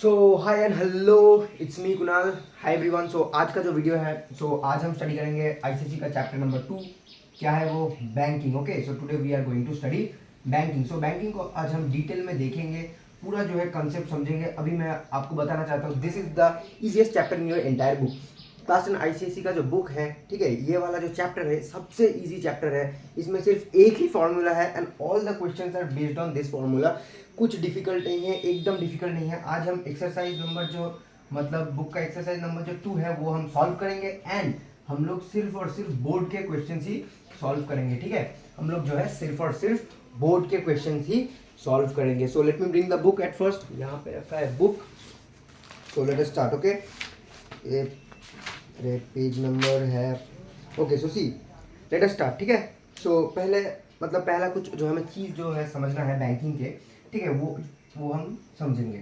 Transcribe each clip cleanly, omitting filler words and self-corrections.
So hi and hello, it's me Kunal. Hi everyone. So आज का जो वीडियो है, आज हम स्टडी करेंगे आईसीएसई का चैप्टर नंबर 2। क्या है वो? Banking. Okay, so today we are going to study banking. So banking को आज हम डिटेल में देखेंगे, पूरा जो है कंसेप्ट समझेंगे। अभी मैं आपको बताना चाहता हूँ, this is the easiest chapter in your entire book. Class 10 ICSE का जो बुक है, ठीक है, ये वाला जो चैप्टर है सबसे इजी चैप्टर है। इसमें सिर्फ एक ही फॉर्मूला है and all the questions are based on this formula. कुछ डिफिकल्ट नहीं है, एकदम डिफिकल्ट नहीं है। आज हम एक्सरसाइज नंबर जो मतलब बुक का एक्सरसाइज नंबर जो 2 है वो हम सॉल्व करेंगे एंड हम लोग सिर्फ और सिर्फ बोर्ड के क्वेश्चन ही सॉल्व करेंगे। ठीक है, हम लोग जो है सिर्फ और सिर्फ बोर्ड के क्वेश्चन ही सॉल्व करेंगे। So let me bring the book at first. यहाँ पे रखा है बुक। सो लेट अस स्टार्ट। ओके, ये पेज नंबर है। ओके, सो सी लेट अस स्टार्ट। ठीक है, सो पहले मतलब पहला कुछ जो हमें चीज़ जो है समझना है बैंकिंग के, ठीक है, वो हम समझेंगे।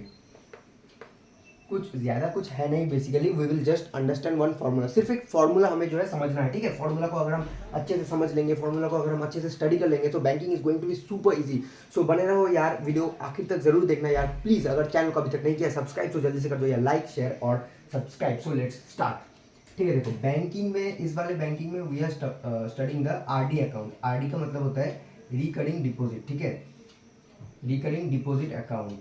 कुछ ज़्यादा कुछ है नहीं, basically we will just understand one formula. सिर्फ एक फार्मूला हमें जो है समझना है। ठीक है, फार्मूला को अगर हम अच्छे से समझ लेंगे, फार्मूला को अगर हम अच्छे से स्टडी कर लेंगे तो banking is going to be super easy. So बने रहो यार, वीडियो आखिर तक जरूर देखना यार प्लीज़। अगर चैनल को अभी तक नहीं किया सब्सक्राइब तो जल्दी से कर दो यार, लाइक शेयर और सब्सक्राइब। So let's start. ठीक है, देखो बैंकिंग में, इस वाले बैंकिंग में we are studying the RD account. RD का मतलब होता है रिकरिंग डिपॉजिट। ठीक है, रिकरिंग डिपॉजिट अकाउंट।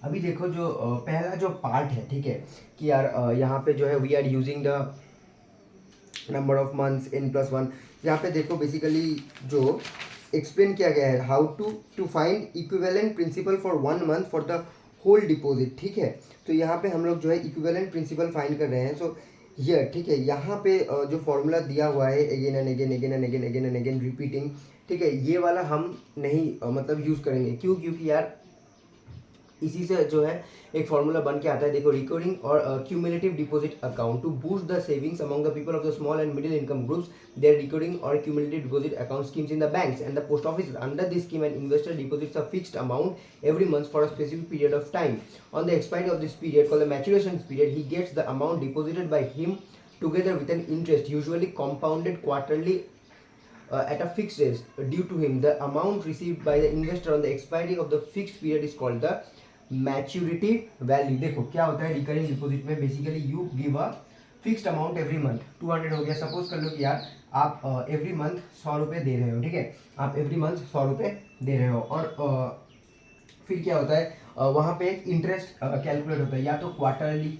अभी देखो जो पहला जो पार्ट है, ठीक है, कि यार यहाँ पे जो है we are using the number of months n+1। यहाँ पे देखो बेसिकली जो एक्सप्लेन किया गया है, how to find equivalent principal for 1 month for the whole deposit. ठीक है, तो यहाँ पे हम लोग जो है इक्विवेलेंट प्रिंसिपल फाइंड कर रहे हैं। सो हियर, ठीक है, यहाँ पे जो फॉर्मूला दिया हुआ है again and again again and again again and again repeating, ठीक है, ये वाला हम नहीं मतलब यूज़ करेंगे। क्यों? क्योंकि यार इसी से जो है एक फॉर्मूला बन के आता है। देखो, रिकरिंग और cumulative deposit account to boost the savings among the people of the small and middle income groups, there recurring और cumulative deposit account schemes in the banks and the post office. Under this scheme an investor deposits a fixed amount every month for a specific period of time. On the expiry of this period, called the maturation period, he gets the amount deposited by him together with an interest, usually compounded quarterly at a fixed rate due to him. The amount received by the investor on the expiry of the fixed period is called the maturity value. देखो क्या होता है recurring deposit में, basically you give a fixed amount every month. 200 हो गया, suppose कर लो कि यार आप एवरी मंथ 100 रुपये दे रहे हो। ठीक है, आप एवरी मंथ 100 रुपये दे रहे हो और फिर क्या होता है वहाँ पे एक इंटरेस्ट कैलकुलेट होता है, या तो क्वार्टरली।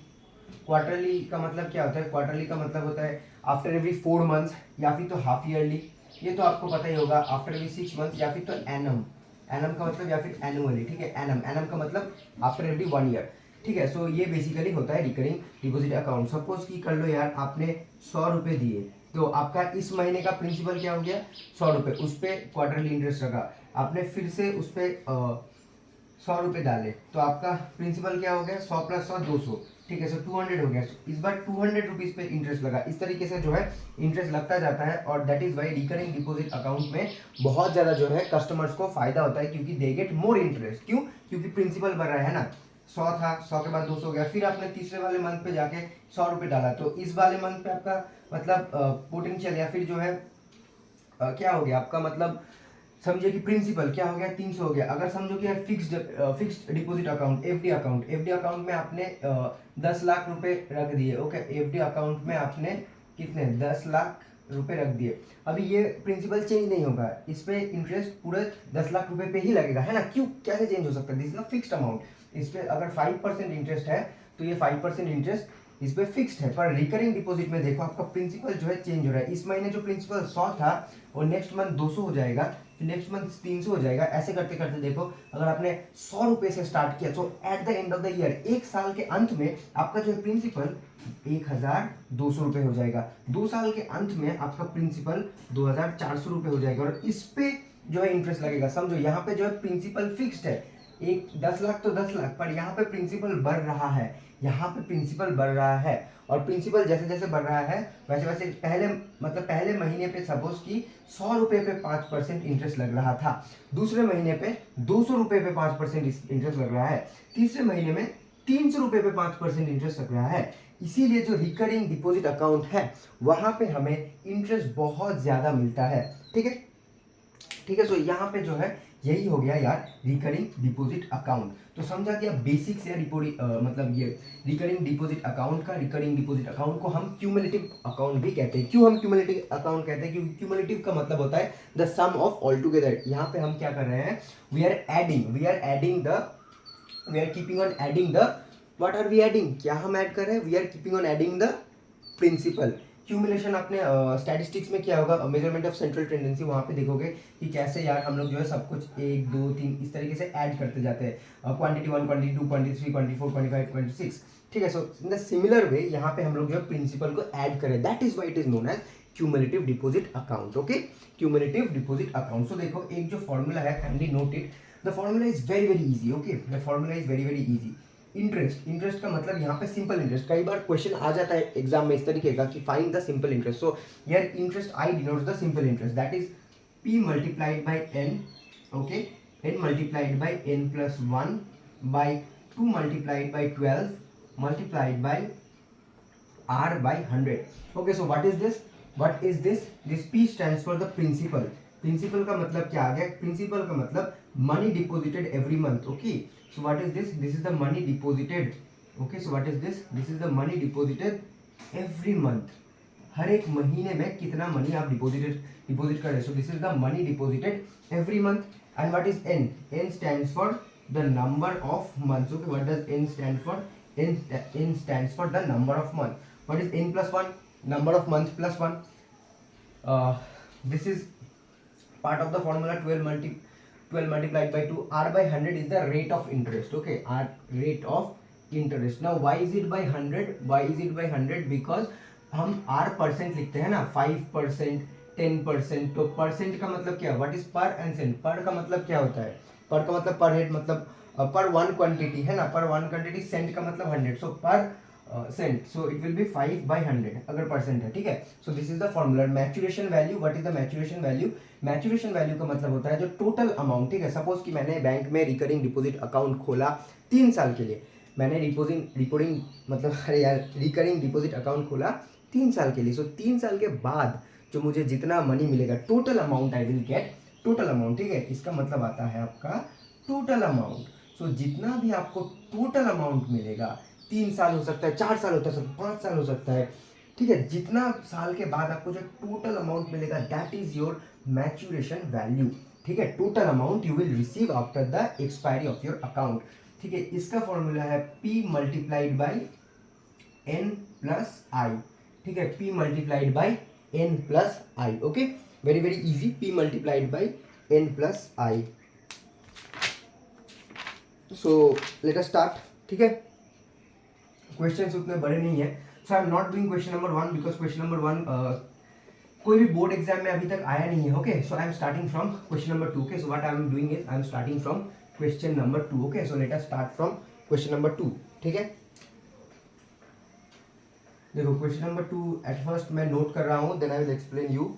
क्वार्टरली का मतलब क्या होता है? क्वार्टरली का मतलब होता है आफ्टर एवरी 4 मंथ्स, या फिर तो हाफ ईयरली, ये तो आपको पता ही होगा, आफ्टर एवरी 6 मंथ्स, या फिर तो एनम। एनम का मतलब या फिर एनुअली। ठीक है, एनम, एनम का मतलब आफ्टर एवरी 1 ईयर। ठीक है, सो ये बेसिकली होता है रिकरिंग डिपॉजिट अकाउंट। सपोज की कर लो यार आपने 100 रुपये दिए, तो आपका इस महीने का प्रिंसिपल क्या हो गया? 100 रुपये। उस पर क्वार्टरली इंटरेस्ट लगा, आपने फिर से उस पर 100 रुपये डाले, तो आपका प्रिंसिपल क्या हो गया? 100 + 100 200। ठीक है, सो 200 हो गया। इस बार 200 रुपीज़ पे इंटरेस्ट लगा। इस तरीके से जो है इंटरेस्ट लगता जाता है और that is why recurring deposit account में बहुत ज़्यादा जो है कस्टमर्स को फायदा होता है, क्योंकि दे गेट मोर इंटरेस्ट। क्यों? क्योंकि प्रिंसिपल बढ़ रहा है ना। 100 था, 100 के बाद 200 हो गया, फिर आपने तीसरे वाले मंथ पे जाके 100 रुपये डाला, तो इस वाले मंथ पे आपका मतलब पोटेंशियल या फिर जो है क्या हो गया आपका, मतलब समझिए कि प्रिंसिपल क्या हो गया? 300 हो गया। अगर समझो कि fixed deposit account, FD account, FD account में आपने 10 लाख रुपए रख दिए। ओके, एफडी अकाउंट में आपने कितने? 10 लाख रुपए रख दिए। अभी ये प्रिंसिपल चेंज नहीं होगा, इस पे इंटरेस्ट पूरे 10 लाख रुपए पे ही लगेगा, है ना? क्यों? कैसे चेंज हो सकता है? This is a fixed amount. इस पे अगर 5% इंटरेस्ट है तो ये 5% इंटरेस्ट इस पे फिक्स्ड है। पर रिकरिंग डिपॉजिट में देखो आपका प्रिंसिपल जो है चेंज हो रहा है। इस महीने जो प्रिंसिपल 100 था और नेक्स्ट मंथ 200 हो जाएगा, नेक्स्ट मंथ 300 हो जाएगा। ऐसे करते करते देखो, अगर आपने 100 रुपए से स्टार्ट किया तो eight the end of the year, एक साल के अंत में आपका जो है प्रिंसिपल 1200 रुपए हो जाएगा। 2 साल के अंत में आपका प्रिंसिपल 2400 रुपए हो जाएगा और इस पे जो है इंटरेस्ट लगेगा। समझो यहाँ पे जो है प्रिंसिपल फिक्स्ड है, एक 10 लाख तो 10 लाख, पर यहाँ पे प्रिंसिपल बढ़ रहा है, यहाँ पे प्रिंसिपल बढ़ रहा है। और प्रिंसिपल जैसे जैसे बढ़ रहा है वैसे वैसे पहले महीने पे सपोज कि 100 रुपए पे 5% इंटरेस्ट लग रहा था, दूसरे महीने पे 200 रुपए पे 5% इंटरेस्ट लग रहा है, तीसरे महीने में 300 रुपए पे 5% इंटरेस्ट लग रहा है। इसीलिए जो रिकरिंग डिपॉजिट अकाउंट है वहां पे हमें इंटरेस्ट बहुत ज्यादा मिलता है। ठीक है, ठीक है, सो यहाँ पे जो है यही हो गया यार रिकरिंग डिपॉजिट अकाउंट। तो समझा गया बेसिक्स या मतलब ये रिकरिंग डिपॉजिट अकाउंट का। रिकरिंग डिपॉजिट अकाउंट को हम क्यूमुलेटिव अकाउंट भी कहते हैं। क्यों हम क्यूमुलेटिव अकाउंट कहते हैं? क्योंकि क्यूमुलेटिव का मतलब होता है the sum of all together. यहाँ पे हम क्या कर रहे हैं, we are keeping on adding the, what are we adding, क्या हम ऐड कर रहे हैं, we are keeping on adding the principal. Cumulation आपने स्टैटिस्टिक्स में किया होगा, मेजरमेंट ऑफ सेंट्रल टेंडेंसी, वहाँ पे देखोगे कि कैसे यार हम लोग जो है सब कुछ 1 2 3 इस तरीके से ऐड करते जाते हैं, quantity 1 quantity 2 quantity 3 quantity 4 quantity 5 quantity 6, ठीक है। सो इन द सिमिलर वे यहाँ पे हम लोग जो है प्रिंसिपल को ऐड करें, that is why it is known as cumulative deposit account. Okay, cumulative deposit account. So देखो एक जो फॉर्मूला है, kindly note it, the formula is very very easy. Okay, the formula is very very easy. Interest, interest का मतलब यहाँ पे simple interest, कई बार question आ जाता है एग्जाम में इस तरीके का कि फाइंड द सिंपल इंटरेस्ट। सो यार interest I denotes the simple interest, that is p multiplied by n, okay, n multiplied by n plus 1 by 2 multiplied by 12 multiplied by r by 100. Okay, so what is this, this p stands for the principal। Principal का मतलब क्या आ गया? Principal का मतलब money deposited every month. Okay, so what is this is the money deposited. Okay, so what is this is the money deposited every month. हर एक महीने में कितना मनी आप डिपॉजिट कर रहे हो। So this is the money deposited every month. And what is N? N stands for the number of months. Okay, what does n stand for? N stands for the number of month. What is n plus 1? Number of month plus 1। This is part of the formula 12 multiplied by 2, r by 100 is the rate of interest। Okay, r rate of interest। now why is it by 100? because हम r percent लिखते हैं ना, 5%, 10%। तो percent का मतलब क्या? What is पर and Saint? पर का मतलब क्या होता है? पर का मतलब पर हेड, मतलब पर वन क्वांटिटी है ना, पर वन क्वांटिटी। सेंट का मतलब 100, so per cent, so it will be 5/100 अगर परसेंट है, ठीक है। So this is the formula. Maturation value, what is the maturation value? Maturation value का मतलब होता है जो टोटल अमाउंट, ठीक है। सपोज कि मैंने बैंक में रिकरिंग डिपॉजिट अकाउंट खोला 3 साल के लिए, मैंने रिपोर्टिंग मतलब अरे यार रिकरिंग डिपॉजिट अकाउंट खोला 3 साल के लिए। सो 3 साल के बाद जो मुझे जितना मनी मिलेगा, total amount I will get, total amount, ठीक है। इसका मतलब आता है आपका टोटल अमाउंट। सो जितना भी आपको टोटल अमाउंट मिलेगा, 3 साल हो सकता है, 4 साल होता है, 5 साल हो सकता है, ठीक है। जितना साल के बाद आपको जो टोटल अमाउंट मिलेगा, that is your maturation value, ठीक है। Total amount you will receive after the expiry of your account, ठीक है। इसका फॉर्मूला है p multiplied by n plus I, ठीक है। p multiplied by n plus I. Okay, very very easy, p multiplied by n plus I. So let us start, ठीक है। Questions उतने बड़े नहीं है। So I am not doing question number 1 because question number 1 कोई भी board exam में अभी तक आया नहीं है। Okay, so I am starting from question number 2। Okay, so what I am doing is I am starting from question number 2। Okay, so let us start from question number 2, ठीक है। देखो question number 2 at first मैं note कर रहा हूँ, then I will explain you.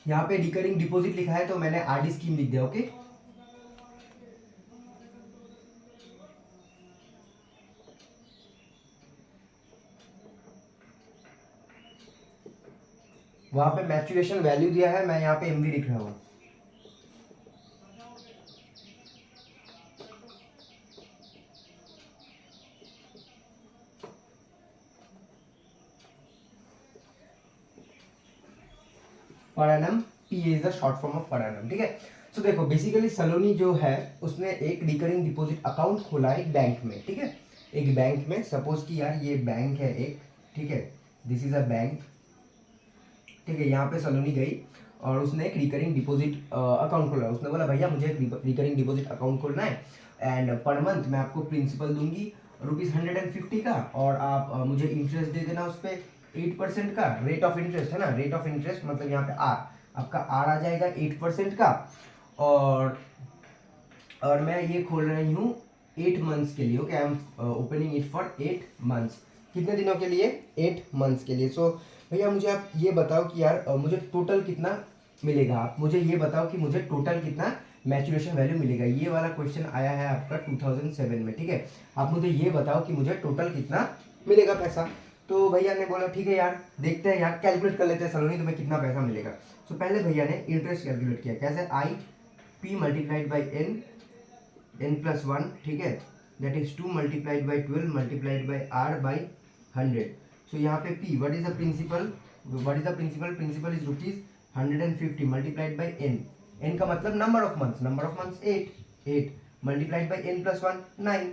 यहाँ पे recurring deposit लिखा है तो मैंने आरडी स्कीम लिख दिया। ओके, वहां पे मैच्योरेशन वैल्यू दिया है, मैं यहाँ पे एमवी लिख रहा हूँ। Per annum, P is the short form of पर एनम, ठीक है। सो देखो बेसिकली सलोनी जो है उसने एक रिकरिंग डिपॉजिट अकाउंट खोला एक बैंक में, ठीक है। एक बैंक में, सपोज कि यार ये बैंक है एक, ठीक है, दिस इज अ बैंक, ठीक है। यहाँ पे सलोनी गई और उसने एक रिकरिंग डिपॉजिट अकाउंट खोला। उसने बोला भैया मुझे एक रिकरिंग डिपॉजिट अकाउंट खोलना है एंड पर मंथ मैं आपको प्रिंसिपल दूंगी ₹150 का, और आप मुझे इंटरेस्ट दे देना उस पर 8% का। रेट ऑफ इंटरेस्ट है ना, रेट ऑफ इंटरेस्ट मतलब यहाँ पे आर, आपका आर आ जाएगा 8% का। और मैं ये खोल रही हूँ 8 मंथ्स के लिए। Okay, I am opening it for 8 months. कितने दिनों के लिए? 8 मंथ्स के लिए। सो भैया मुझे आप ये बताओ कि यार मुझे टोटल कितना मिलेगा। आप मुझे ये बताओ कि मुझे टोटल कितना मैच्योरेशन वैल्यू मिलेगा। ये वाला क्वेश्चन आया है आपका 2007 में, ठीक है। आप मुझे ये बताओ कि मुझे टोटल कितना मिलेगा पैसा। तो भैया ने बोला ठीक है यार, देखते हैं यार, कैलकुलेट कर लेते हैं सलोनी तुम्हें कितना पैसा मिलेगा। तो पहले भैया ने इंटरेस्ट कैलकुलेट किया। कैसे? I P multiplied by n+1, ठीक है, that is 2 multiplied by 12 multiplied by r by 100। So यहाँ पे p, what is the principal, principal is ₹150 multiplied by n का मतलब number of months 8 multiplied by n+1 9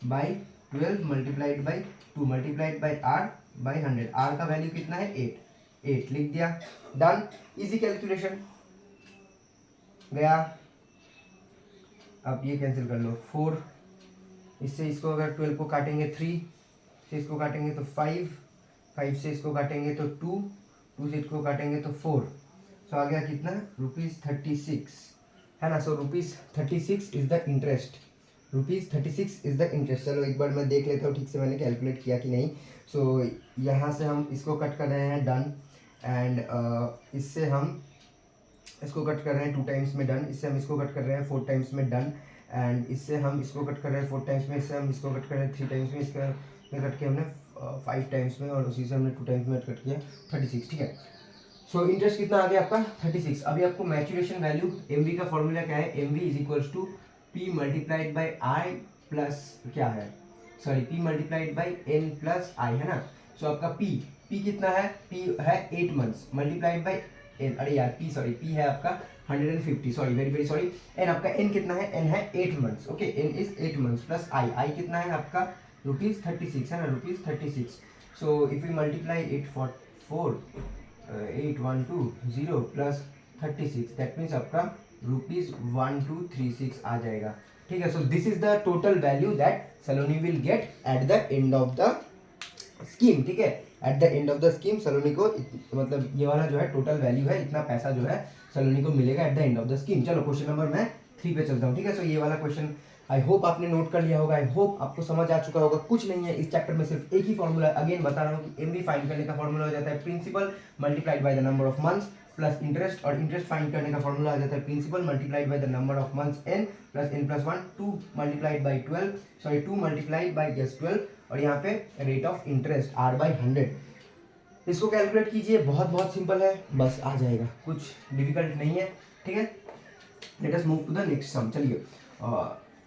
by 12 multiplied by 2 multiplied by r by 100। r का value कितना है? 8 लिख दिया, done. Easy calculation गया। आप ये कैंसिल कर लो, 4, इससे इसको अगर 12 को काटेंगे 3 से इसको काटेंगे तो 5 से इसको काटेंगे तो 2 से इसको काटेंगे तो 4। सो आ गया कितना? ₹36 है ना। सो ₹36 is the interest, ₹36 is the interest. चलो एक बार मैं देख लेता हूँ ठीक से मैंने कैलकुलेट किया कि नहीं। सो यहाँ से हम इसको कट कर रहे हैं, डन। एंड इससे हम इसको कट कर रहे हैं 2 टाइम्स में, डन। इससे हम इसको कट कर रहे हैं 4 टाइम्स में, डन। एंड इससे हम इसको कट कर रहे हैं 4 टाइम्स में, इससे हम इसको कट कर रहे हैं 3 टाइम्स में, इसका में कट के हमने 5 टाइम्स में, और उसी से हमने 2 टाइम्स में कट किया 36, ठीक है। सो इंटरेस्ट कितना आ गया आपका? 36। अभी आपको मैच्योरेशन वैल्यू एम का फॉर्मूला क्या है? M V is equals to P multiplied by I plus क्या है, sorry, P multiplied by N plus I, है ना। सो आपका पी कितना है? पी है 8 मंथ्स मल्टीप्लाइड बाई एन, अरे यार पी, सॉरी, पी है आपका 150, sorry, very very sorry. N आपका एन कितना है? एन है 8 months, okay, N is 8 months plus I कितना है आपका? ₹36 है ना, ₹36। So if you multiply it for 4 8120 plus 36, that means आपका ₹1236 आ जाएगा, ठीक है। So this is the total value that Saloni will get at the end of the scheme, ठीक है। At the end of the scheme सलोनी को मतलब ये वाला जो है टोटल वैल्यू है, इतना पैसा जो है सलोनी को मिलेगा eight the end of the scheme. चलो क्वेश्चन नंबर मैं 3 पे चलता हूँ, ठीक है। सो ये वाला क्वेश्चन आई होप आपने नोट कर लिया होगा, आई होप आपको समझ आ चुका होगा। कुछ नहीं है इस चैप्टर में, सिर्फ एक ही फॉर्मूला, अगेन बता रहा हूँ कि एमवी फाइंड करने का फॉर्मूला हो जाता है principal multiplied by the number of months plus interest, और इंटरेस्ट फाइंड करने का फॉर्मूला आ जाता है principal multiplied by the number of months n plus n+1, 2 multiplied by 12, sorry 2 multiplied by 12, और यहाँ पे rate of interest r by 100। इसको कैलकुलेट कीजिए, बहुत बहुत सिंपल है, बस आ जाएगा, कुछ डिफिकल्ट नहीं है, ठीक है। Let us move to the next sum. चलिए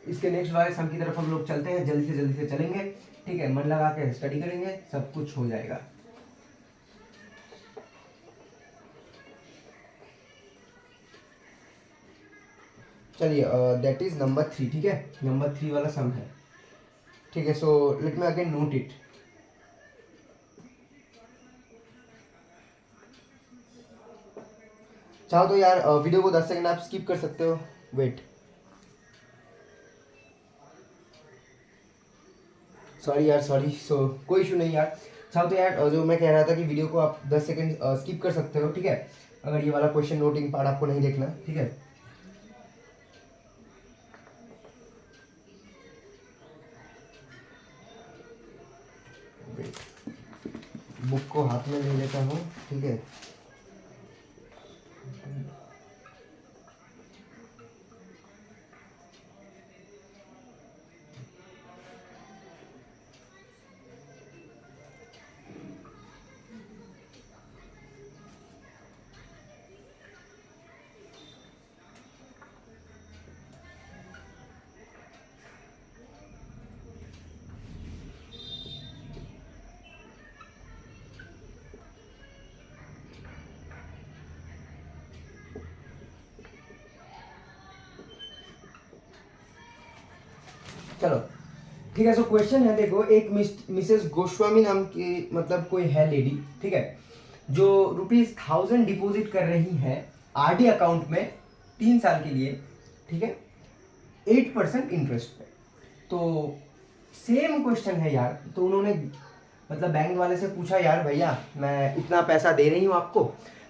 इसके नेक्स्ट वाले सम की तरफ हम लोग चलते हैं, जल्दी से चलेंगे, ठीक है। मन लगा के स्टडी करेंगे, सब कुछ हो जाएगा। चलिए दैट इज नंबर 3, ठीक है, नंबर 3 वाला सम है, ठीक है। So let me again note it. चाहो तो यार वीडियो को 10 सेकंड आप स्किप कर सकते हो, वेट, सॉरी यार, सॉरी। सो कोई इशू नहीं यार। चाहो तो यार जो मैं कह रहा था कि वीडियो को आप 10 सेकंड स्किप कर सकते हो, ठीक है, अगर ये वाला क्वेश्चन नोटिंग पार्ट आपको नहीं देखना, ठीक है। बुक को हाथ में ले लेता हूँ, ठीक है। चलो ठीक है। सो क्वेश्चन है, देखो, एक मिसेस गोस्वामी नाम की मतलब कोई है लेडी, ठीक है, जो ₹1000 डिपॉजिट कर रही है आरडी अकाउंट में 3 साल के लिए, ठीक है, 8% इंटरेस्ट पे। तो सेम क्वेश्चन है यार, तो उन्होंने मतलब बैंक वाले से पूछा, यार भैया मैं इतना पैसा दे रही हूँ आपको,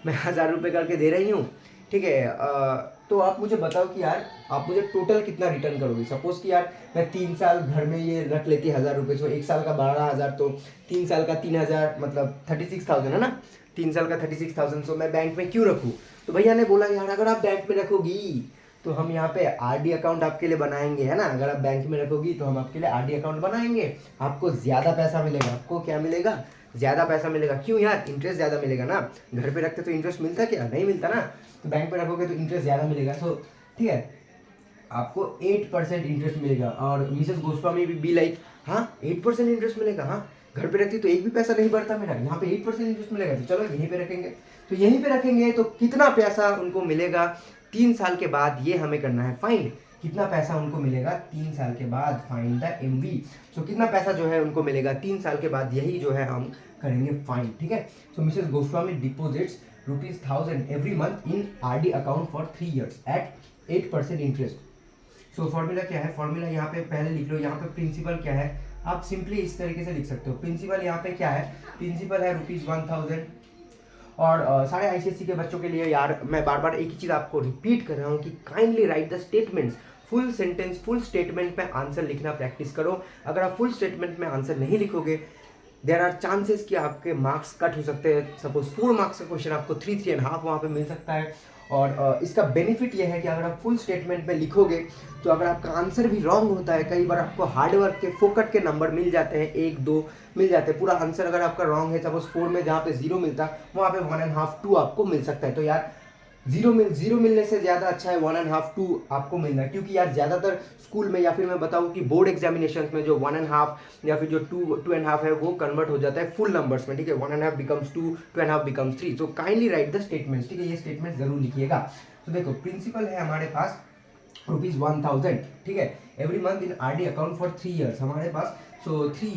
मैं 1000 रुपये करके दे रही हूँ, ठीक है। तो आप मुझे बताओ कि यार आप मुझे टोटल कितना रिटर्न करोगे। सपोज कि यार मैं 3 साल घर में ये रख लेती 1000 रुपये, तो 1 साल का 12,000, तो 3 साल का 3000, मतलब 36,000 है ना। 3 साल का 36,000, सो मैं बैंक में क्यों रखूँ। तो भैया ने बोला यार अगर आप बैंक में रखोगी तो हम यहाँ पे आरडी अकाउंट आपके लिए बनाएंगे, है ना। अगर आप बैंक में रखोगी तो हम आपके लिए आरडी अकाउंट बनाएंगे, आपको ज़्यादा पैसा मिलेगा। आपको क्या मिलेगा, ज़्यादा पैसा मिलेगा। क्यों यार, इंटरेस्ट ज़्यादा मिलेगा ना। घर पे रखते तो इंटरेस्ट मिलता क्या, नहीं मिलता ना। तो बैंक पे रखोगे तो इंटरेस्ट ज़्यादा मिलेगा। सो ठीक है, आपको 8% इंटरेस्ट मिलेगा। और मिसेस गोस्वामी भी लाइक हाँ 8% इंटरेस्ट मिलेगा। हाँ घर पे रहती तो एक भी पैसा नहीं बढ़ता मेरा, यहाँ पे 8% इंटरेस्ट मिलेगा, तो चलो यहीं पे रखेंगे। तो यहीं पे रखेंगे तो कितना पैसा उनको मिलेगा 3 साल के बाद, ये हमें करना है फाइंड। कितना पैसा उनको मिलेगा 3 साल के बाद, फाइंड द एमवी। सो कितना पैसा जो है उनको मिलेगा 3 साल के बाद, यही जो है हम करेंगे फाइंड, ठीक है। So Mrs Goswami deposits ₹1000 every month in RD account for 3 years at 8% interest. So formula क्या है, फॉर्मूला यहाँ पे पहले लिख लो। यहाँ पे प्रिंसिपल क्या है, आप सिंपली इस तरीके से लिख सकते हो। प्रिंसिपल यहाँ पे क्या है, प्रिंसिपल है ₹1000। और सारे आईसीएससी के बच्चों के लिए यार मैं बार बार एक ही चीज़ आपको रिपीट कर रहा हूँ कि kindly right the statements, full sentence full statement में आंसर लिखना प्रैक्टिस करो। अगर आप फुल स्टेटमेंट में आंसर नहीं लिखोगे, देर आर चांसेस कि आपके मार्क्स कट हो सकते हैं। सपोज 4 मार्क्स का क्वेश्चन आपको 3.5 वहाँ पे मिल सकता है। और इसका बेनिफिट ये है कि अगर आप फुल स्टेटमेंट में लिखोगे तो अगर आपका आंसर भी रॉन्ग होता है, कई बार आपको हार्डवर्क के फोकट के नंबर मिल जाते हैं, 1-2 मिल जाते हैं। पूरा आंसर अगर आपका रॉन्ग है, सपोज 4 में जहाँ पे 0 मिलता वहाँ पे 1.5 2 आपको मिल सकता है। तो यार 0 मिलने से ज़्यादा अच्छा है 1.5 2 आपको मिलना है। क्योंकि यार ज़्यादातर स्कूल में या फिर मैं बताऊँ कि बोर्ड एग्जामिनेशन में जो 1.5 या फिर जो 2.5 है वो कन्वर्ट हो जाता है फुल नंबर्स में, ठीक है। 1.5 becomes 2, 2.5 becomes 3। So kindly right the statements, ठीक है। ये स्टेटमेंट जरूर लिखिएगा। तो देखो प्रिंसिपल है हमारे पास ₹1000, ठीक है, every month in RD account for 3 years हमारे पास। सो 3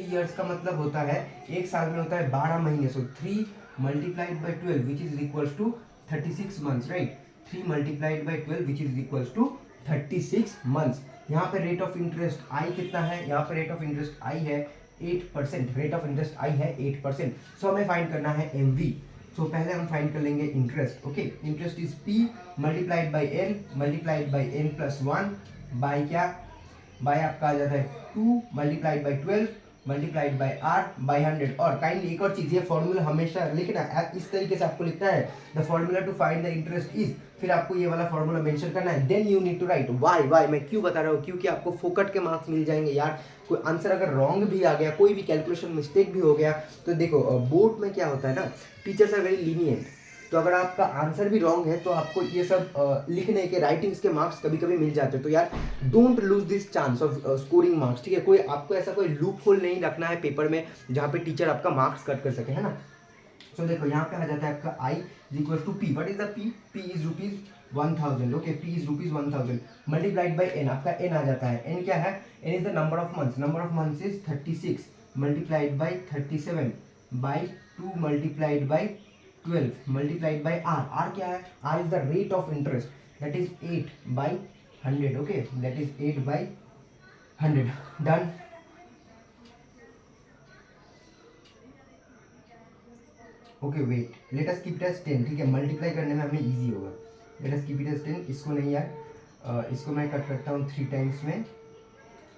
years का मतलब होता है एक साल में होता है 12 महीने। सो 3 multiplied by 12 which is equals to 36 months, right? 3 multiplied by 12 which is equals to 36 months। यहाँ पे रेट ऑफ इंटरेस्ट आई कितना है, यहाँ पे रेट ऑफ इंटरेस्ट आई है 8%, रेट ऑफ इंटरेस्ट आई है 8%। सो हमें फाइंड करना है एमवी। सो पहले हम फाइंड कर लेंगे interest, okay. Interest is P multiplied by N plus 1 by क्या, बाय आपका आ जाता है 2 multiplied by 12 multiplied by r by 100। और काइंडली एक और चीज़, ये फॉर्मूला हमेशा लिखना है इस तरीके से आपको लिखना है, the formula to find the interest is, फिर आपको ये वाला फॉर्मूला मेंशन करना है। Then you need to write why. मैं क्यों बता रहा हूँ, क्योंकि आपको फोकट के मार्क्स मिल जाएंगे यार। कोई आंसर अगर रॉन्ग भी आ गया, कोई भी कैलकुलेशन मिस्टेक भी हो गया, तो देखो बोर्ड में क्या होता है ना, टीचर्स आर वेरी लीनियंट। तो अगर आपका आंसर भी रॉन्ग है तो आपको ये सब लिखने के, राइटिंग्स के मार्क्स कभी कभी मिल जाते हैं। तो यार don't lose this chance of scoring marks, ठीक है। कोई आपको ऐसा कोई लूप होल नहीं रखना है पेपर में जहाँ पे टीचर आपका मार्क्स कट कर सके, है ना। तो देखो यहाँ पे आ जाता है आपका I is equal to P. What is the P, P is ₹1000, okay. P is ₹1000 multiplied by N, आपका एन आ जाता है। एन क्या है, N is the number of months, number of months is 36 multiplied by 37 by 2 multiplied by 12 multiplied by R. R क्या है, R is the rate of interest, that is 8/100, okay, that is 8/100। Done. Okay wait, let us keep it as 10, ठीक है। Multiply करने में हमें easy होगा। Let us keep it as 10। इसको नहीं यार, इसको मैं कट करता हूँ 3 टाइम्स में,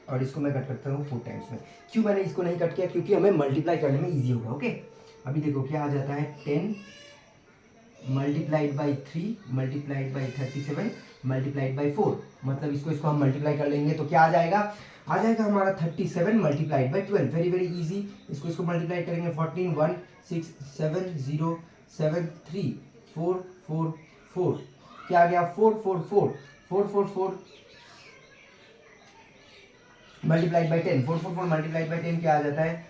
और इसको मैं कट करता हूँ 4 टाइम्स में। क्यों मैंने इसको नहीं कट किया, क्योंकि हमें मल्टीप्लाई करने में इजी होगा, ओके। अभी देखो क्या आ जाता है, 10 multiplied by 3 multiplied by 37 multiplied by 4, मतलब इसको हम मल्टीप्लाई कर लेंगे तो क्या आ जाएगा हमारा 37 multiplied by 12। Very very easy. इसको मल्टीप्लाई करेंगे 14 1 6 7 0 7 3 4 4 4, क्या आ गया 4 4 4 4 4 4 मल्टीप्लाइड बाई 10, 4 4 4 मल्टीप्लाइड बाई 10 क्या आ जाता है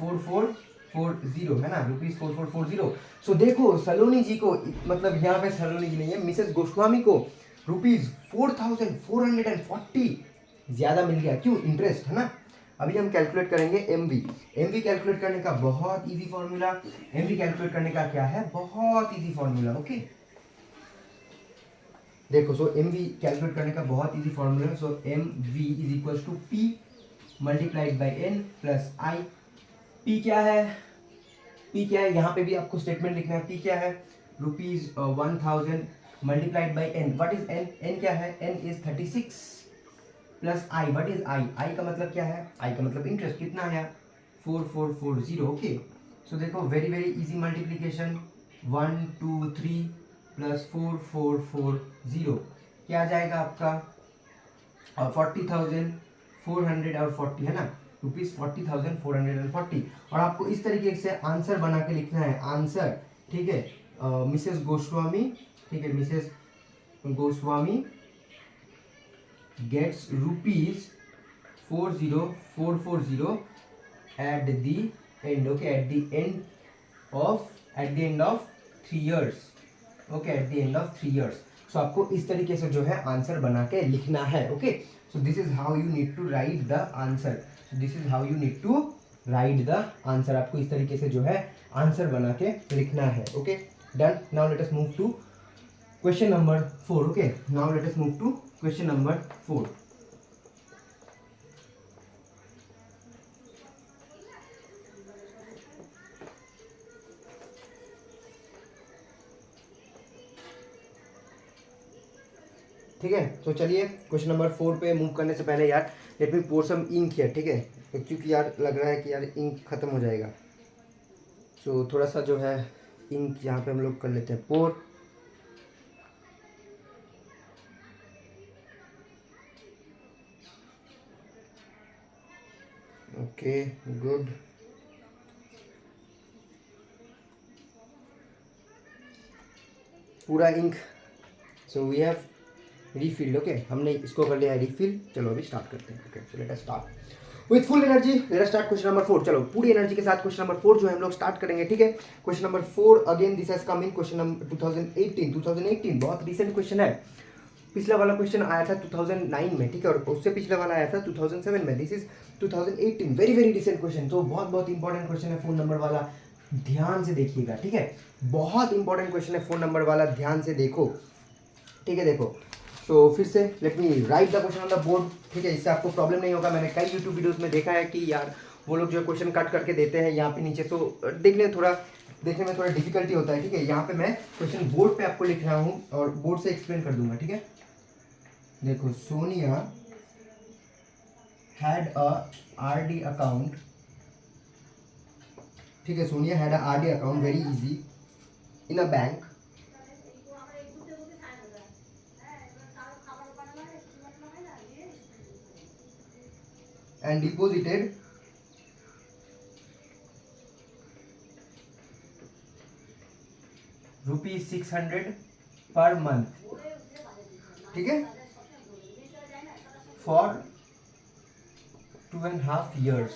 4440, है ना, ₹4440। सो देखो सलोनी जी को, मतलब यहाँ पे सलोनी जी नहीं है, मिसेस गोस्वामी को ₹4440 ज़्यादा मिल गया। क्यों, इंटरेस्ट, है ना। अभी हम कैलकुलेट करेंगे एमवी। एमवी कैलकुलेट करने का बहुत इजी फॉर्मूला, एमवी कैलकुलेट करने का क्या है, बहुत इजी फॉर्मूला, ओके। देखो सो एमवी कैलकुलेट करने का बहुत easy formula. So M V is equals to P multiplied by N plus I. P क्या है, पी क्या है, यहाँ पे भी आपको स्टेटमेंट लिखना है। पी क्या है, 1000 multiplied by N. What is N? N क्या है? N is 36 plus I. What is I? I का मतलब क्या है? आई का मतलब इंटरेस्ट. कितना आया? 4440. ओके, सो देखो very very easy multiplication. 1 2 3 plus 4440 क्या आ जाएगा आपका? 40,440 है ना, ₹40,440. और आपको इस तरीके से आंसर बना के लिखना है. आंसर, ठीक है, मिसेस गोस्वामी, ठीक है, Mrs Goswami gets ₹40440 at the end. Okay, at the end of 3 years. Okay, at the end of 3 years. So आपको इस तरीके से जो है आंसर बना के लिखना है. Okay, so this is how you need to write the answer. This is how you need to write the answer. आपको इस तरीके से जो है आंसर बना के लिखना है. Okay, done. Now let us move to question number 4. Okay, now let us move to question number 4. ठीक है, तो चलिए क्वेश्चन नंबर 4 पे मूव करने से पहले यार let me pour some ink here. ठीक है, क्योंकि यार लग रहा है कि यार इंक खत्म हो जाएगा. सो थोड़ा सा जो है इंक यहाँ पे हम लोग कर लेते हैं पोर. Okay, good. पूरा ink. So we have refilled. Okay, हमने इसको कर लिया है रिफिल. चलो अभी स्टार्ट करते हैं. Okay, so let us start with full energy. Late us start question number 4. चलो पूरी एनर्जी के साथ क्वेश्चन नंबर 4 जो है हम लोग स्टार्ट करेंगे. ठीक है, question number 4 again this has come in question number 2018. बहुत रिसेंट क्वेश्चन है. पिछला वाला क्वेश्चन आया था 2009 में. ठीक है, और उससे पिछला वाला आया था 2007 में. This is 2018. Very very recent question. तो बहुत बहुत इंपॉर्टेंट क्वेश्चन है फोन नंबर वाला. ध्यान से देखिएगा. ठीक है, बहुत इंपॉर्टेंट क्वेश्चन है फोन नंबर वाला. ध्यान से देखो. ठीक है, देखो. तो फिर से let me right the question on the board. ठीक है, इससे आपको प्रॉब्लम नहीं होगा. मैंने कई यूट्यूब वीडियोस में देखा है कि यार वो लोग जो क्वेश्चन कट करके देते हैं यहाँ पे नीचे, तो देखने में थोड़ा डिफिकल्टी होता है. ठीक है, यहाँ पे मैं क्वेश्चन बोर्ड पे आपको लिख रहा हूँ और बोर्ड से एक्सप्लेन कर दूंगा. ठीक है, देखो, Sonia had a RD account. ठीक है, Sonia had a RD account very easy in a bank and deposited ₹600 per month. ठीक है, for 2.5 years.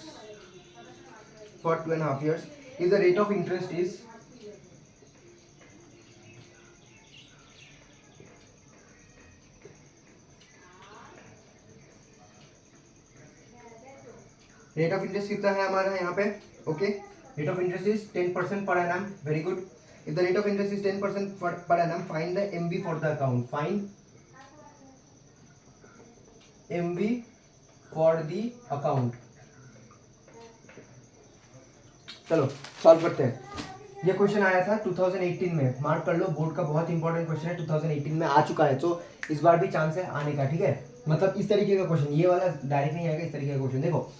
For 2.5 years. If the rate of interest is rate of interest कितना है हमारा यहाँ पे? Okay, rate of interest is 10% per annum. Very good. If the rate of interest is 10% per annum, find the MV for the account. Find MV for the account. चलो solve करते हैं. ये question आया था 2018 में. मार्क कर लो, board का बहुत इंपॉर्टेंट क्वेश्चन है. 2018 में आ चुका है, तो इस बार भी चांस है आने का. ठीक है, मतलब इस तरीके का क्वेश्चन, ये वाला डायरेक्ट नहीं आएगा, इस तरीके का क्वेश्चन. देखो,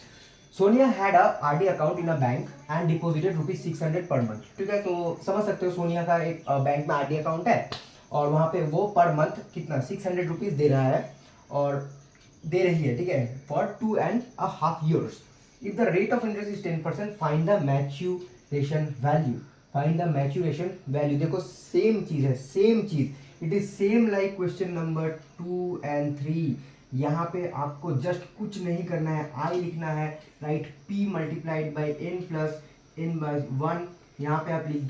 Sonia had a RD account in a bank and deposited ₹600 per month. ठीक है, तो समझ सकते हो सोनिया का एक बैंक में आरडी अकाउंट है और वहाँ पे वो पर मंथ कितना ₹600 दे रहा है और दे रही है. ठीक है, for 2.5 years. If the rate of interest is 10%, find the maturation value. Find the maturation value. देखो सेम चीज है, सेम चीज. It is same like question number 2 and 3. यहाँ पे आपको जस्ट कुछ नहीं करना है, आई लिखना है. Right, p multiplied by n plus n by 1. यहाँ पे आप लिख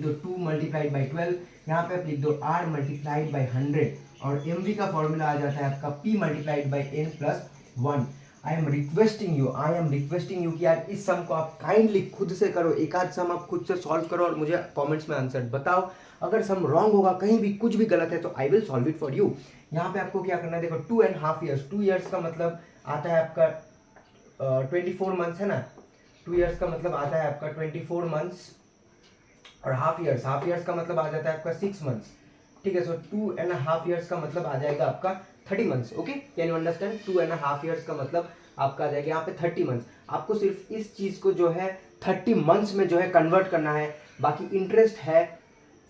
दो 2 मल्टीप्लाइड बाई 12. यहाँ पे आप लिख दो r मल्टीप्लाइड बाई 100. और mv का फॉर्मूला आ जाता है आपका p multiplied by n plus 1. I am requesting you कि यार इस सम को आप काइंडली खुद से करो. एक आध सम आप खुद से सॉल्व करो और मुझे कमेंट्स में आंसर बताओ. अगर सम रॉन्ग होगा, कहीं भी कुछ भी गलत है, तो I will solve it for you. यहाँ पे आपको क्या करना है, देखो 2.5 years. 2 years का मतलब आता है आपका 24 months है ना. 2 years का मतलब आता है आपका 24 months और हाफ ईयर्स का मतलब आ जाता है आपका 6 मंथ्स, ठीक है। सो 2.5 ईयर्स का मतलब आ जाएगा आपका 30 months, okay. Can you understand? 2.5 years का मतलब आपका आ जाएगा यहाँ पे 30 मंथ्स। आपको सिर्फ इस चीज को जो है 30 मंथ्स में जो है कन्वर्ट करना है। बाकी इंटरेस्ट है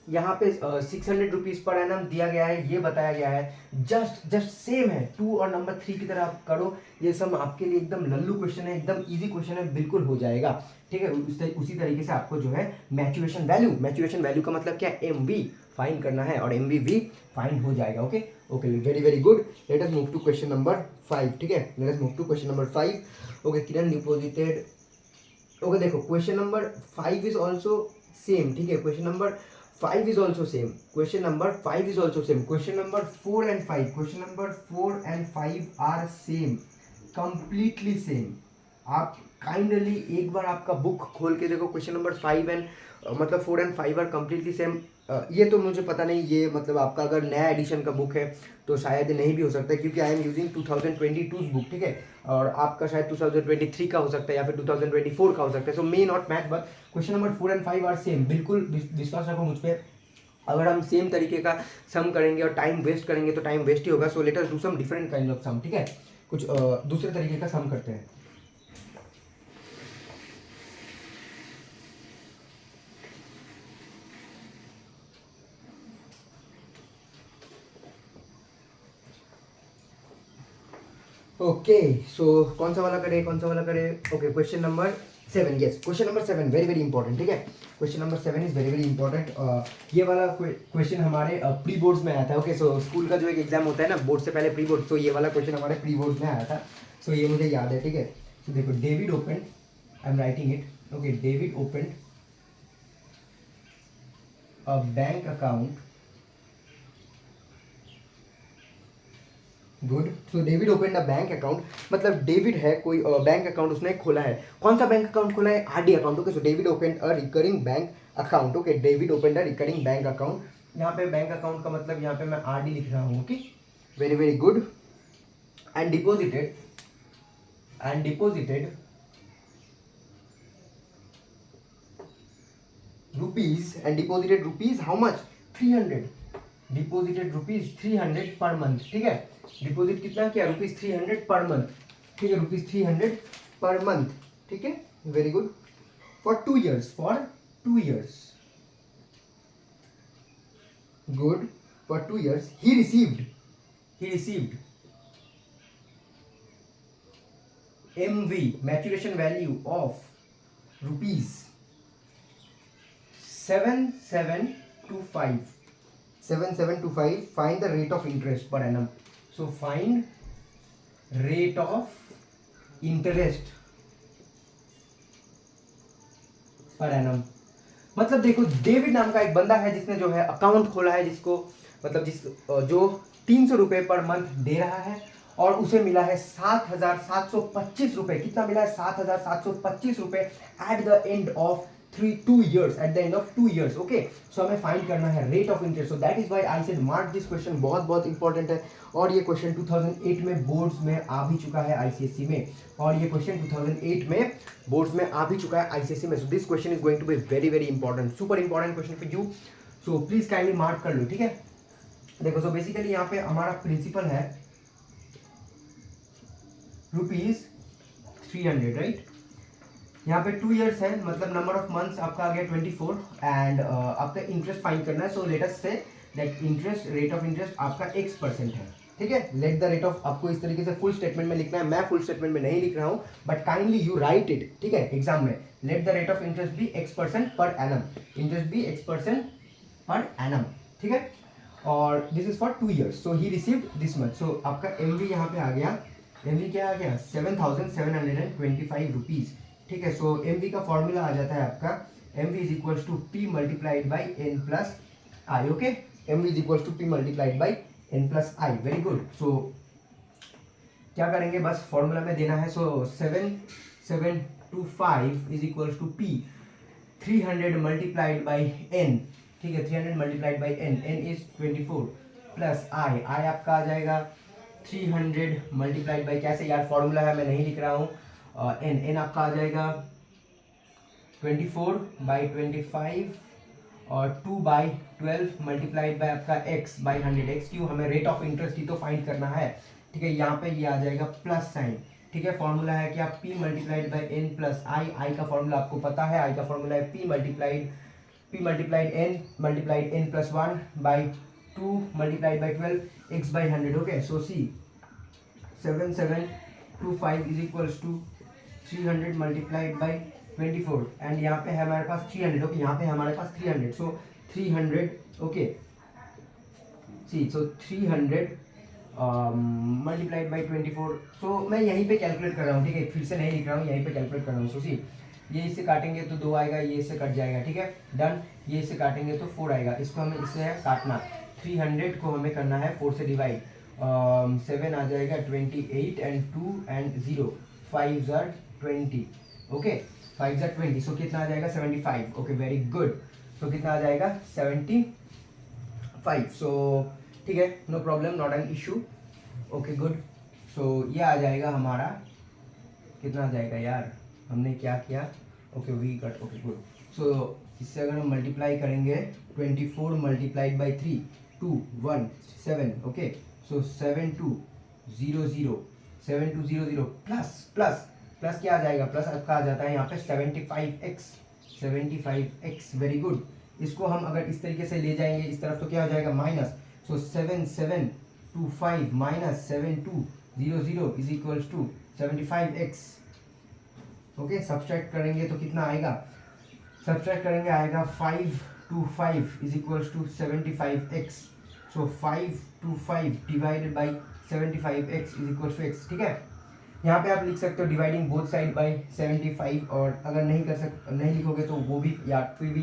यहाँ पे 600 रुपीज पर एनम दिया गया है, ये बताया गया है। जस्ट सेम है 2 और नंबर 3 की तरह आप करो। ये सब आपके लिए एकदम लल्लू क्वेश्चन है, एकदम इजी क्वेश्चन है, बिल्कुल हो जाएगा, ठीक है। उसी तरीके से आपको जो है मैचुरेशन वैल्यू का मतलब क्या है, एमवी फाइंड करना है और एमवी फाइंड हो जाएगा, okay. Okay, very very good. Let us move to question number 5, ठीक है। Let us move to question number 5। Okay, Kiran deposited. Okay, देखो question number 5 is also same, ठीक है। Question number 5 is also same. Question number 5 is also same. Question number 4 and 5. Question number 4 and 5 are same. Completely same. आप kindly एक बार आपका book खोल के देखो। Question number 5 and मतलब 4 एंड 5 आर कम्प्लीटली सेम। ये तो मुझे पता नहीं, ये मतलब आपका अगर नया एडिशन का बुक है तो शायद नहीं भी हो सकता है, क्योंकि आई एम यूजिंग 2022 बुक, ठीक है। और आपका शायद 2023 का हो सकता है या फिर 2024 का हो सकता है। So may not match, but question number 4 and 5 are same. बिल्कुल विश्वास रखो मुझ पर। अगर हम सेम तरीके का सम करेंगे और टाइम वेस्ट करेंगे तो टाइम वेस्ट ही होगा। So let us do some different kind of sum, ठीक है। कुछ दूसरे तरीके का सम करते हैं। ओके, सो कौन सा वाला करे? Okay, question number 7, yes, question number 7 very very important, ठीक है। Question number 7 is very very important. ये वाला क्वेश्चन हमारे प्री बोर्ड्स में आया था, ओके। सो स्कूल का जो एक एग्जाम होता है ना बोर्ड से पहले, प्री बोर्ड, तो ये वाला क्वेश्चन हमारे प्री बोर्ड्स में आया था। सो ये मुझे याद है, ठीक है। तो देखो, David open, I am writing it, okay. David open a bank account, good. So David open a bank account, मतलब डेविड है कोई बैंक अकाउंट उसने खोला है। कौन सा बैंक अकाउंट खोला है? RD account, okay. So David open a recurring bank account, okay. David open a recurring bank account. यहाँ पे बैंक अकाउंट का मतलब यहाँ पे मैं आरडी लिख रहा हूँ, okay. Very very good. And deposited rupees how much? 300। Deposited rupees 300 per month, ठीक है। डिपॉजिट कितना किया? रुपीज 300 पर मंथ, ठीक है। रुपीज 300 पर मंथ, ठीक है। Very good. For 2 years, good. For 2 years he received MV, maturation value of rupees 7725. 7725. Find the rate of interest per annum. So find rate of interest per annum. मतलब देखो, David नाम का एक बंदा है जिसने जो है अकाउंट खोला है, जिसको मतलब जो 300 रुपये पर मंथ दे रहा है, और उसे मिला है 7,725 रुपये। कितना मिला है? 7,725 रुपये at the end of 2 years, at the end of 2 years, okay. So हमें फाइंड करना है rate of interest. So that is why I said mark this question, बहुत बहुत इंपॉर्टेंट है। और ये क्वेश्चन 2008 में बोर्ड्स में आ भी चुका है आईसीएससी में, और ये क्वेश्चन 2008 में बोर्ड्स में आ भी चुका है आईसीएससी में। So this question is going to be very very important, super important question for you. So please kindly mark कर लो, ठीक है। देखो, सो बेसिकली यहाँ पे हमारा प्रिंसिपल है रुपीज 300, राइट। यहाँ पे 2 years है, मतलब नंबर ऑफ मंथ्स आपका आ गया 24, एंड आपका इंटरेस्ट फाइंड करना है। सो let us say that interest, rate of interest आपका x% है, ठीक है। लेट द रेट ऑफ, आपको इस तरीके से फुल स्टेटमेंट में लिखना है। मैं फुल स्टेटमेंट में नहीं लिख रहा हूँ, but kindly you write it, ठीक है, एग्जाम में। Let the rate of interest be x% per annum, interest be x% per annum, ठीक है। और this is for 2 years। So he received this much. So आपका एमवी यहाँ पे आ गया, एमवी क्या आ गया? 7,725 रुपीज, ठीक है। सो एमवी का फॉर्मूला आ जाता है आपका, MV is equals to P multiplied by N plus I, okay. MV is equals to P multiplied by N plus I, very good. So क्या करेंगे, बस फॉर्मूला में देना है। So 7,725 is equals to P 300 multiplied by N, ठीक है। 300 multiplied by N, N is 24 plus I, I आपका आ जाएगा 300 मल्टीप्लाइड बाई, कैसे यार फॉर्मूला है मैं नहीं लिख रहा हूँ, एन, एन आपका आ जाएगा 24 बाई 25 और 2/12 मल्टीप्लाइड बाय आपका x बाई 100। x क्यों, हमें रेट ऑफ इंटरेस्ट ही तो फाइंड करना है, ठीक है। यहाँ पे ये आ जाएगा प्लस साइन, ठीक है। फॉर्मूला है क्या, p multiplied by n plus I. I का फॉर्मूला आपको पता है, आई का फॉर्मूला है p multiplied n plus 1 by 2 multiplied by 12 x by 100। Okay, so see 7725 is equals to 300 multiplied by 24 and यहाँ पे है हमारे पास 300। ओके, यहाँ पे है हमारे पास 300, so 300, okay see, so 300 multiplied by 24। So मैं यहीं पे कैलकुलेट कर रहा हूँ, ठीक है, फिर से नहीं लिख रहा हूँ, यहीं पे कैलकुलेट कर रहा हूँ। सो सी ये इससे काटेंगे तो 2 आएगा, ये इससे कट जाएगा, ठीक है, डन। ये इससे काटेंगे तो 4 आएगा, इसको हमें इससे है काटना। 300 को हमें करना है 4 से डिवाइड, 7 आ जाएगा 28 एंड 2 एंड 0, 5 ज़र 20, ओके 5 ज़र 20, सो कितना आ जाएगा 75। Okay, very good. सो कितना आ जाएगा 75। सो ठीक है, no problem, not an issue. Okay good. So ये आ जाएगा हमारा, कितना आ जाएगा यार, हमने क्या किया, okay we cut, okay good. So इससे अगर हम मल्टीप्लाई करेंगे 24 multiplied by 3 2 1 7, okay, so 7200 7200 plus plus plus क्या आ जाएगा, प्लस आपका आ जाता है यहाँ पे 75x, वेरी गुड। इसको हम अगर इस तरीके से ले जाएंगे इस तरफ तो क्या हो जाएगा minus, so 7725 minus 7200 is equals to 75x। Okay, subtract करेंगे तो कितना आएगा, सब्सट्रैक्ट करेंगे आएगा 525 is equals to 75x। So 525 divided by 75x is equals to x, ठीक है। यहाँ पे आप लिख सकते हो डिवाइडिंग बोथ साइड बाई 75, और अगर नहीं लिखोगे तो वो भी या फिर भी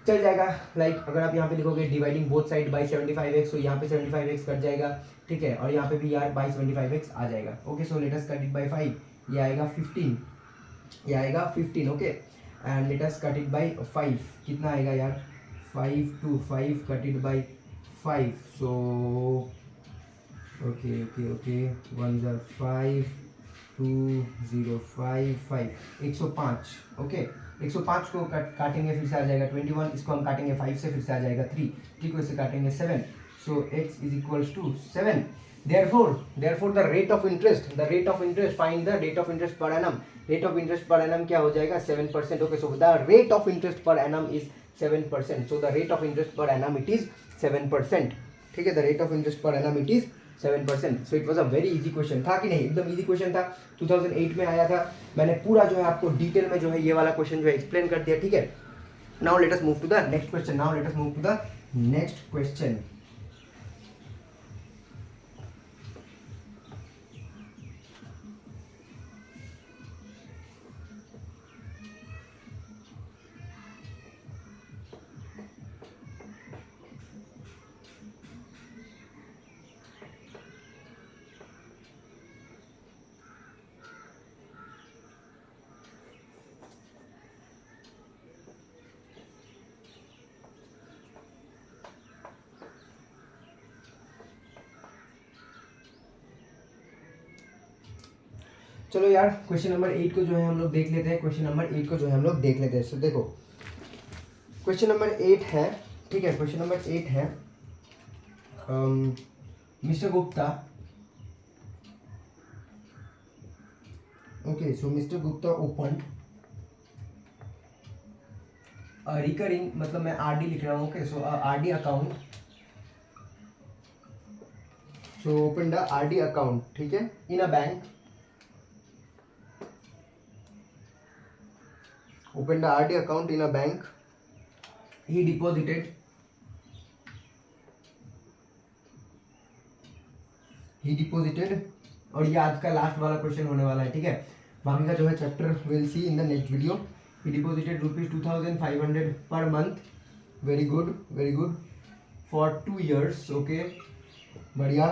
चल जाएगा। लाइक अगर आप यहाँ पे लिखोगे dividing both side by 75x, तो यहाँ पे 75x कट जाएगा, ठीक है, और यहाँ पे भी यार बाई 75x आ जाएगा। Okay, so let us cut it by 5, ये आएगा 15, ये आएगा 15, okay, and let us cut it by 5, कितना आएगा यार 5 to 5 cut it by 5, so okay okay okay 1 ज़र 5 2 0 5 5 105, ओके 105 को काटेंगे फिर से आ जाएगा 21, इसको हम काटेंगे 5 से फिर से आ जाएगा 3, ठीक है, इससे काटेंगे 7, so x is equals to 7। therefore the rate of interest, find the rate of interest per annum। rate of interest per annum क्या हो जाएगा 7%। okay, so the rate of interest per annum is 7%, so the rate of interest per annum it is 7%, ठीक है, the rate of interest per annum it is 7%। so it was a very easy question, था कि नहीं, एकदम easy question था, 2008 में आया था। मैंने पूरा जो है आपको डिटेल में जो है ये वाला क्वेश्चन जो है एक्सप्लेन कर दिया, ठीक है। Now let us move to the next question. चलो यार, क्वेश्चन नंबर 8 को जो है हम लोग देख लेते हैं। सो देखो, क्वेश्चन नंबर 8 है, ठीक है, क्वेश्चन नंबर 8 है, mister Gupta, okay, so mister Gupta open recurring, मतलब मैं आरडी लिख रहा हूँ, okay, so RD account, so open the RD account, ठीक है, in a bank, opened the RD account in a bank, he deposited और ये आज का लास्ट वाला क्वेश्चन होने वाला है, ठीक है, बाकी का जो है chapter will see in the next video. he deposited ₹2500 per month, very good for 2 years, okay, बढ़िया।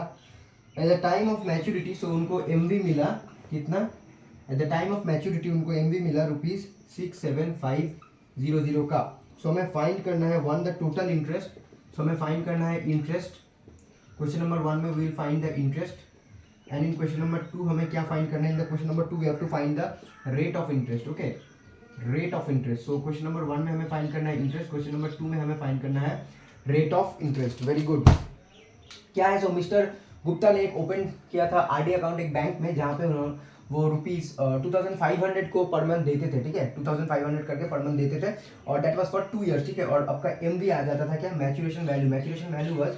At the time of maturity, so उनको MV मिला कितना, at the time of maturity उनको MV मिला ₹67500 का। सो हमें फाइंड करना है द टोटल इंटरेस्ट, सो हमें फाइंड करना है इंटरेस्ट। क्वेश्चन नंबर 1 में we will find the interest, and in question number 2 हमें क्या फाइंड करना है, in the question number 2 we have to find the rate of interest, okay. Rate of interest. So question number 1 में हमें find करना है interest, question number 2 में हमें फाइंड करना है rate of interest. Very good. क्या है, सो मिस्टर गुप्ता ने एक ओपन किया था आरडी अकाउंट एक बैंक में, जहाँ पे वो रुपीज 2500 को पर मंथ देते थे, ठीक है, 2500 करके पर मंथ देते थे, और दैट वाज फॉर 2 इयर्स, ठीक है। और आपका एमवी आ जाता था क्या, maturation value. Maturation value was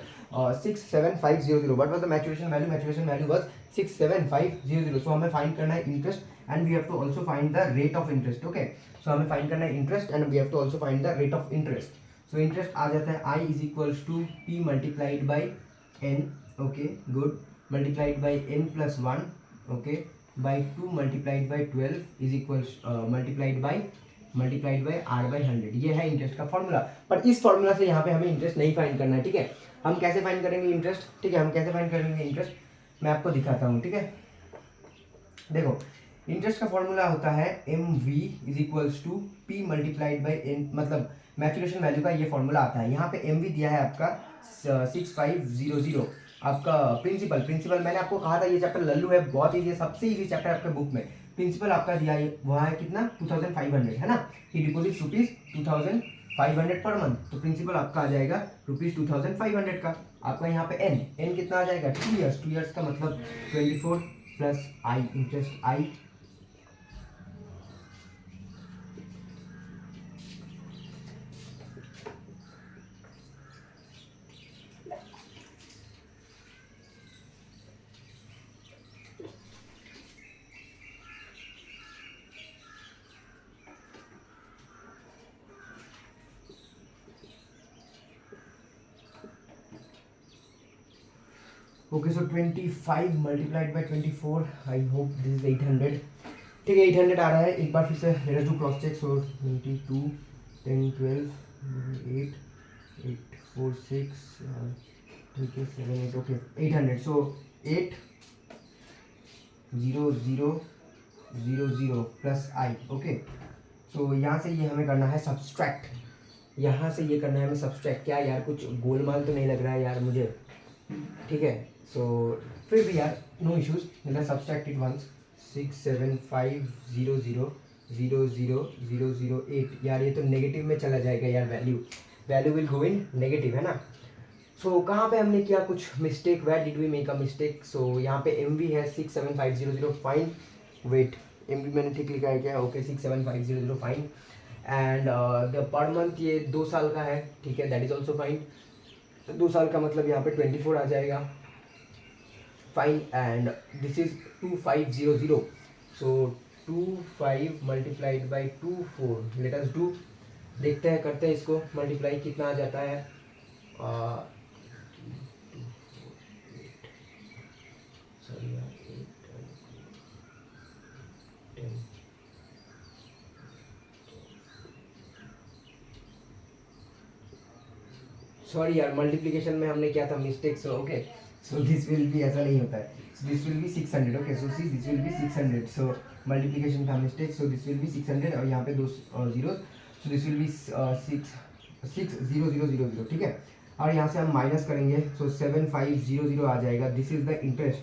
67500। What was the maturation value? Maturation value was 67500। So हमें फाइंड करना है interest and we have to also find the rate of interest. Okay, so हमें फाइंड करना है interest and we have to also find the rate of interest. So interest आ जाता है I is equals to P multiplied by N, okay good, multiplied by N plus 1, okay, by 2 multiplied by 12 is equals multiplied by R by 100। ये है interest का formula. पर इस formula से यहाँ पे हमें इंटरेस्ट नहीं फाइंड करना है, ठीक है। हम कैसे फाइंड करेंगे इंटरेस्ट, ठीक है, हम कैसे फाइंड करेंगे इंटरेस्ट मैं आपको दिखाता हूँ, ठीक है। देखो, इंटरेस्ट का फॉर्मूला होता है M V is equals to P multiplied by N, मतलब मैच्योरेशन वैल्यू का ये फॉर्मूला आता है। यहाँ पे एम वी दिया है आपका 6500। आपका प्रिंसिपल मैंने आपको कहा था ये चैप्टर लल्लू है, बहुत ईजी है, सबसे ईजी चैप्टर आपके बुक में। प्रिंसिपल आपका दिया है वहाँ है कितना 2500, है ना। ही डिपोजिट रुपीज 2500 पर मंथ, तो प्रिंसिपल आपका आ जाएगा रुपीज 2500 का। आपका यहाँ पे एन कितना आ जाएगा 2 ईयर्स। 2 ईयर्स का मतलब 24 plus I, interest I. Okay, so 25 multiplied by 24, I hope this is 800, ठीक है, 800 आ रहा है। एक बार फिर से let us do cross check. So 22 10 12 8 8 4 6, ठीक है, 7 8, okay 800। So 8 0 0 0 0 plus I, okay. सो यहाँ से ये हमें करना है सब्सट्रैक्ट, यहाँ से ये करना है हमें सब्सट्रैक्ट। क्या यार, कुछ गोलमाल तो नहीं लग रहा है यार मुझे, ठीक है। सो फिर भी यार no issues, let's subtract it once. 67500 00008, यार ये तो नेगेटिव में चला जाएगा यार, value will go in negative, है ना। सो कहाँ पे हमने किया कुछ mistake, where did we make a mistake? So यहाँ पे एम वी है 67500, फाइन, वेट, एम वी मैंने ठीक लिखा है क्या? Okay 67500, fine. And the per month ये 2 साल का है, ठीक है, दैट इज ऑल्सो फाइन। 2 साल का मतलब यहाँ पे 24 आ जाएगा, fine. And this is 2500। So 25 multiplied by 24, late us do, देखते हैं, करते हैं इसको मल्टीप्लाई, कितना आ जाता है। सॉरी यार, 10, सॉरी यार, मल्टीप्लिकेशन में हमने किया था mistake. So okay, so this will be, ऐसा नहीं होता है, this will be 600, okay. So see this will be 600। So multiplication था mistake, so this will be 600 और यहाँ पे 2 zero, so this will be 66000, ठीक है। और यहाँ से हम माइनस करेंगे, सो 7500 आ जाएगा। This is the interest,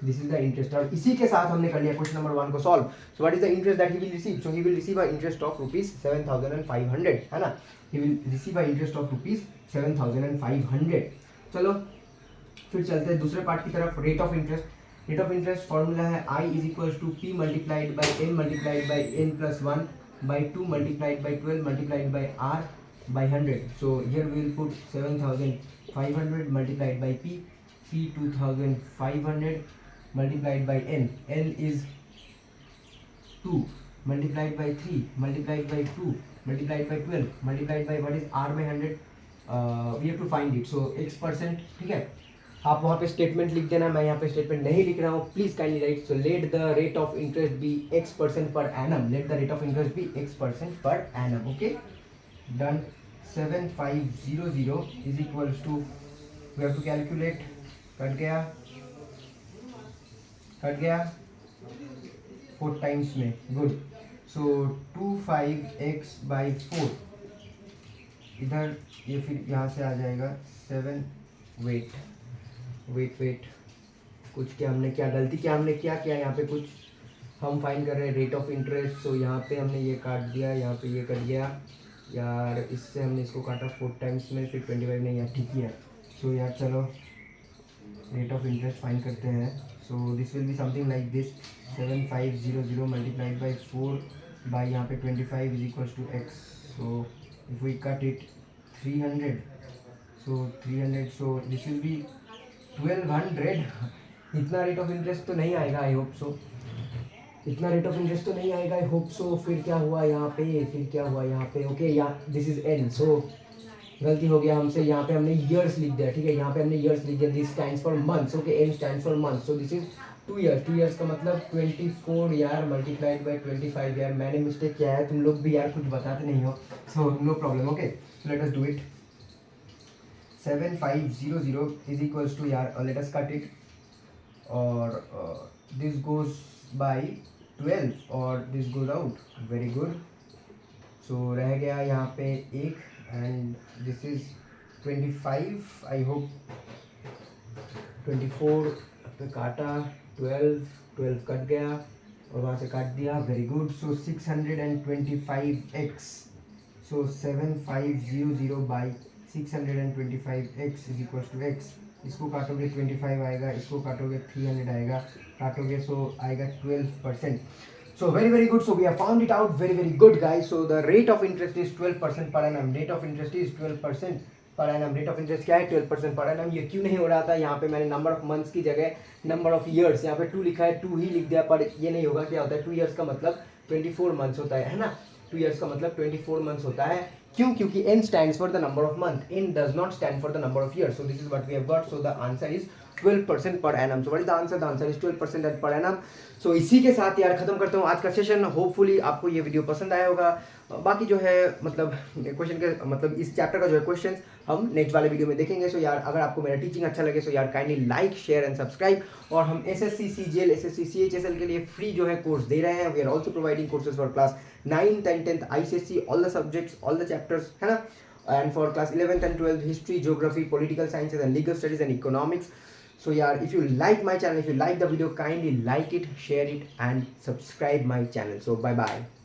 this is the interest. और इसी के साथ हमने कर लिया क्वेश्चन नंबर 1 को solve. So what is the interest that he will receive? So he will receive a interest of rupees 7500, है ना। He will receive a interest of rupees 7500। चलो फिर चलते हैं दूसरे पार्ट की तरफ, rate of interest. Rate of interest formula है I is equals to P multiplied by N multiplied by N plus 1 by 2 multiplied by 12 multiplied by R by 100। So here we will put 7500 multiplied by P 2500 multiplied by n is 2 multiplied by 3 multiplied by 2 multiplied by 12 multiplied by what is r by 100, we have to find it, so x%, ठीक है। आप वहाँ पे statement लिख देना, मैं यहाँ पे स्टेटमेंट नहीं लिख रहा हूँ, please kindly write. So let the rate of interest be x% per annum, let the rate of interest be x% per annum, okay done. 7500 is equals to, we have to calculate, cut गया 4 times में, good. So 25x by 4, इधर ये फिर यहाँ से आ जाएगा 7, wait कुछ क्या हमने क्या गलती क्या हमने क्या किया यहाँ पे कुछ हम फाइंड कर रहे हैं रेट ऑफ इंटरेस्ट। सो यहाँ पे हमने ये काट दिया, यहाँ पे ये कट गया यार, इससे हमने इसको काटा 4 टाइम्स में, फिर 25 नहीं यार ठीक ही है। सो यार चलो रेट ऑफ इंटरेस्ट फाइंड करते हैं। So this will be something like this 7500 multiplied by 4 by यहाँ पे 25 is equals to x. So if we cut it 300, so 300, so this will be 1200। इतना रेट ऑफ इंटरेस्ट तो नहीं आएगा, I hope so. इतना rate of interest तो नहीं आएगा, आई होप सो। फिर क्या हुआ यहाँ पे, फिर क्या हुआ यहाँ पे, ओके यहाँ दिस इज एन। सो गलती हो गया हमसे, यहाँ पे हमने ईयर्स लिख दिया, ठीक है, यहाँ पे हमने ईयर्स लिख दिया। This stands for months, okay, N stands for months. So this is 2 years. 2 years का मतलब 24 यार मल्टीप्लाइड बाई 25 यार। मैंने मिस्टेक किया है, तुम लोग भी यार कुछ बताते नहीं हो, so no problem, okay let us do it. 7500 is equals to यार लेट अस कट इट, और दिस गोज बाई 12 और this goes out, very good. So रह गया यहाँ पे एक, and this is 25, I hope 24 पे काटा, 12 कट गया और वहाँ से काट दिया, very good. So 625x, so 7500 by 625x is equals to x। इसको काटोगे 25 आएगा, इसको काटोगे 300 आएगा, काटोगे सो आएगा 12%। So very good. So we have found it out. Very good guys. So the rate of interest is 12% per annum. Rate of interest is 12% per annum. Rate of interest क्या है? 12% per annum. ये क्यों नहीं हो रहा था? यहाँ पे मैंने नंबर ऑफ मंथ्स की जगह नंबर ऑफ ईयर्स, यहाँ पे 2 लिखा है, 2 ही लिख दिया, पर ये नहीं होगा। क्या होता है 2 ईयर्स का मतलब 24 मंथ्स होता है ना। 2 ईयर्स का मतलब 24 मंथ्स होता है। क्यों? क्योंकि n stands for the number of month, n does not stand for the number of years. So this is what we have got. So the answer is 12% per annum. So what is the answer? The answer is 12% per annum. So इसी के साथ यार खत्म करता हूँ आज का session. Hopefully आपको ये वीडियो पसंद आया होगा। बाकी जो है मतलब क्वेश्चन के मतलब इस चैप्टर का जो है क्वेश्चंस हम नेक्स्ट वाले वीडियो में देखेंगे। सो यार अगर आपको मेरा टीचिंग अच्छा लगे, सो यार kindly like share and subscribe. और हम SSC CGL SSC CHSL के लिए फ्री जो है कोर्स दे रहे हैं। We are also providing courses for class 9th and 10th ICSE, all the subjects, all the chapters, है ना। And for class 11th and 12th history, geography, political sciences and legal studies and economics. So yeah, if you like my channel, if you like the video, kindly like it, share it and subscribe my channel. So bye bye.